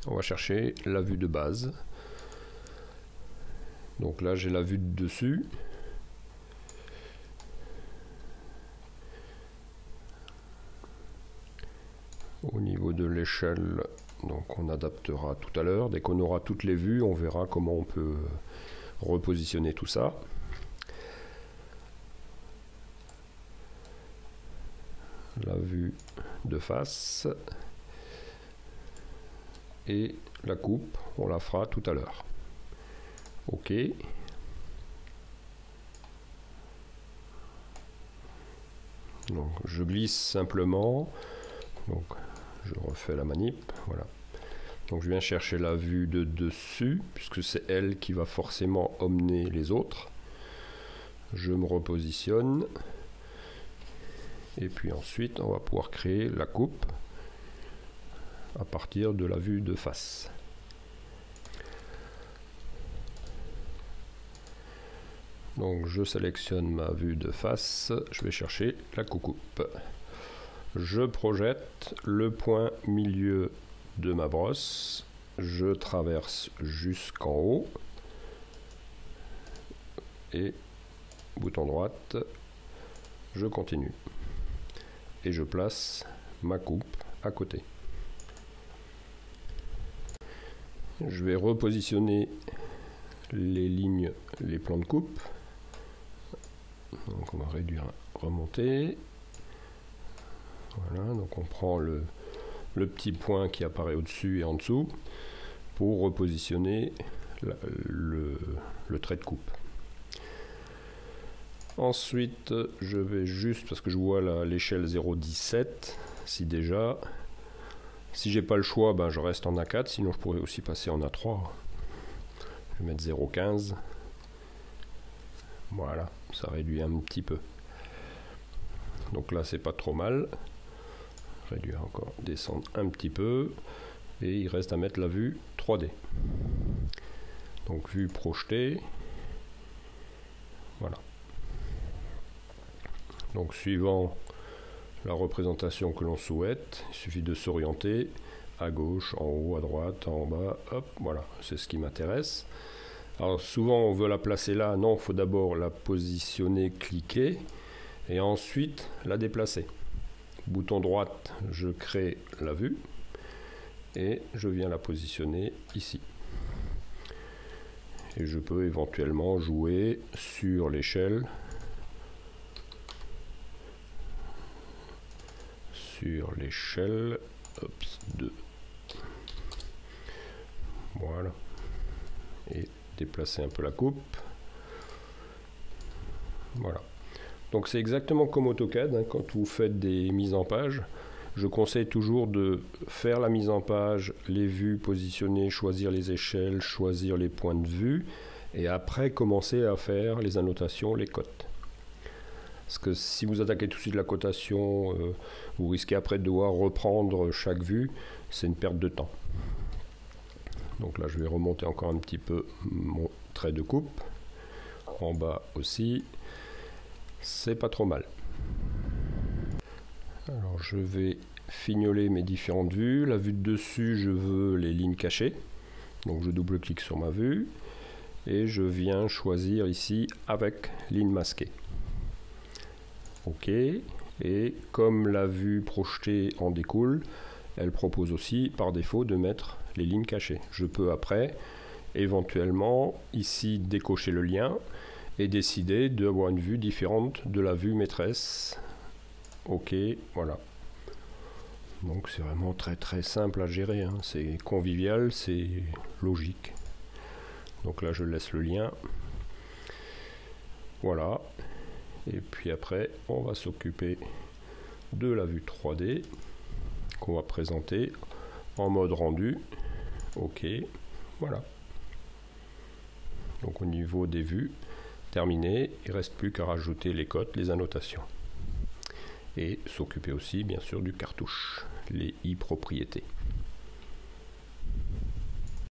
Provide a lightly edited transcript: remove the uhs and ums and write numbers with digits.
on va chercher la vue de base. Donc là j'ai la vue de dessus. Au niveau de l'échelle, donc on adaptera tout à l'heure. Dès qu'on aura toutes les vues, on verra comment on peut repositionner tout ça. La vue de face et la coupe, on la fera tout à l'heure. OK. Donc je glisse simplement. Donc je refais la manip, voilà. Donc je viens chercher la vue de dessus, puisque c'est elle qui va forcément emmener les autres. Je me repositionne. Et puis ensuite, on va pouvoir créer la coupe à partir de la vue de face. Donc je sélectionne ma vue de face, je vais chercher la coupe. Je projette le point milieu de ma brosse, je traverse jusqu'en haut et bouton droite, je continue et je place ma coupe à côté. Je vais repositionner les lignes, les plans de coupe. Donc on va réduire, remonter. Voilà, donc on prend le petit point qui apparaît au-dessus et en dessous pour repositionner le trait de coupe. Ensuite, je vais juste, parce que je vois l'échelle 0,17, si j'ai pas le choix, ben je reste en A4, sinon je pourrais aussi passer en A3. Je vais mettre 0,15. Voilà, ça réduit un petit peu. Donc là, c'est pas trop mal. Réduire encore, descendre un petit peu. Et il reste à mettre la vue 3D. Donc vue projetée. Voilà. Donc suivant la représentation que l'on souhaite, il suffit de s'orienter à gauche, en haut, à droite, en bas, hop, voilà, c'est ce qui m'intéresse. Alors souvent on veut la placer là, non, il faut d'abord la positionner, cliquer, et ensuite la déplacer. Bouton droite, je crée la vue, et je viens la positionner ici. Et je peux éventuellement jouer sur l'échelle, de voilà, et déplacer un peu la coupe. Voilà, donc c'est exactement comme AutoCAD, hein, quand vous faites des mises en page. Je conseille toujours de faire la mise en page, les vues positionner, choisir les échelles, choisir les points de vue, et après commencer à faire les annotations, les cotes. Parce que si vous attaquez tout de suite la cotation, vous risquez après de devoir reprendre chaque vue, c'est une perte de temps. Donc là je vais remonter encore un petit peu mon trait de coupe, en bas aussi, c'est pas trop mal. Alors je vais fignoler mes différentes vues. La vue de dessus, je veux les lignes cachées, donc je double-clique sur ma vue et je viens choisir ici avec ligne masquée. OK, et comme la vue projetée en découle, elle propose aussi par défaut de mettre les lignes cachées. Je peux après éventuellement ici décocher le lien et décider d'avoir une vue différente de la vue maîtresse. OK, voilà. Donc c'est vraiment très simple à gérer, hein. C'est convivial, c'est logique. Donc là je laisse le lien. Voilà. Et puis après, on va s'occuper de la vue 3D qu'on va présenter en mode rendu. OK, voilà. Donc au niveau des vues, terminé. Il ne reste plus qu'à rajouter les cotes, les annotations. Et s'occuper aussi, bien sûr, du cartouche, les e-propriétés.